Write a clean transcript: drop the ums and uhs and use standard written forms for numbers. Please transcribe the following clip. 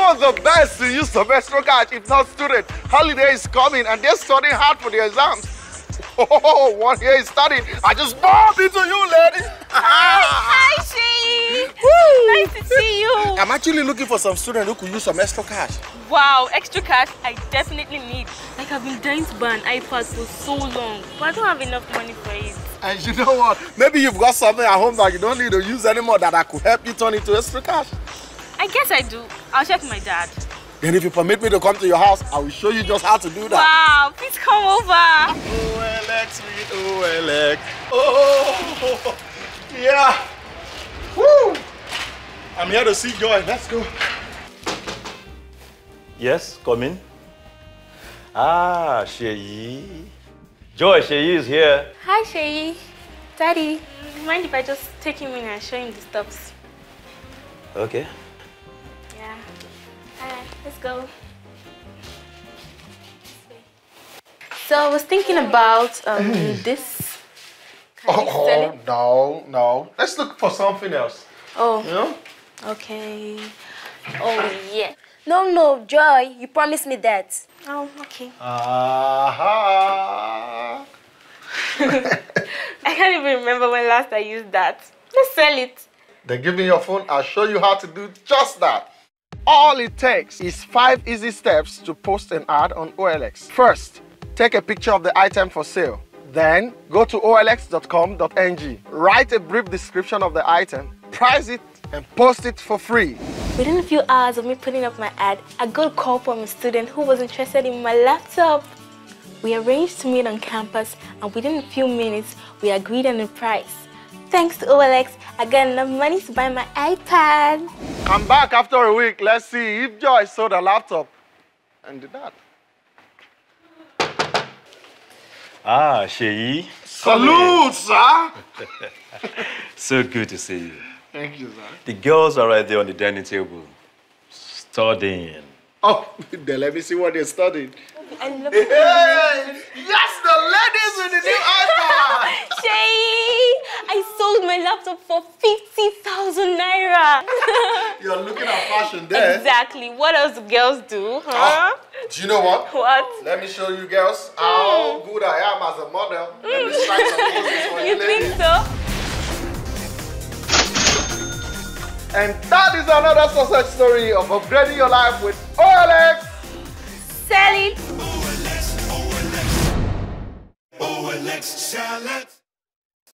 of the best to use semester cash if not student. Holiday is coming and they're studying hard for their exams. Oh, 1 year is studying. I just bumped into you, lady. Hi, Shay. Nice to see you. I'm actually looking for some student who could use some extra cash. Wow, extra cash I definitely need. Like I've been dying to buy an iPad for so long, but I don't have enough money for it. And you know what? Maybe you've got something at home that you don't need to use anymore that I could help you turn into extra cash. I guess I do. I'll check my dad. Then if you permit me to come to your house, I will show you just how to do that. Wow, please come over. OLX, sweet OLX. Oh, yeah. Woo! I'm here to see Joy. Let's go. Yes, come in. Ah, Sheyi. Joy, Sheyi is here. Hi, Shay. Daddy, mind if I just take him in and show him the stuffs? Okay. Yeah. Alright, let's go. So I was thinking about this. Can you sell it? No. Let's look for something else. Oh. You know? Okay. Oh yeah. No, Joy, you promised me that. Oh, okay. Aha. I can't even remember when last I used that. Let's sell it. Then give me your phone. I'll show you how to do just that. All it takes is 5 easy steps to post an ad on OLX. First, take a picture of the item for sale. Then, go to olx.com.ng. Write a brief description of the item, price it, and post it for free. Within a few hours of me putting up my ad, I got a call from a student who was interested in my laptop. We arranged to meet on campus, and within a few minutes, we agreed on the price. Thanks to OLX, I got enough money to buy my iPad. I'm back after a week. Let's see if Joy sold a laptop and did that. Ah, Sheyi. Salute, sir. So good to see you. Thank you, sir. The girls are right there on the dining table, studying. Oh, then let me see what they're studying. I love Hey, yes, the ladies with the new iPad. Shay! I sold my laptop for 50,000 naira. You're looking at fashion there. Exactly. What else do girls do, huh? Do you know what? What? Let me show you girls how good I am as a model. Let me strike some poses for you, You ladies. think so? And that is another success story of upgrading your life with OLX. Sell it. OLX, sell it.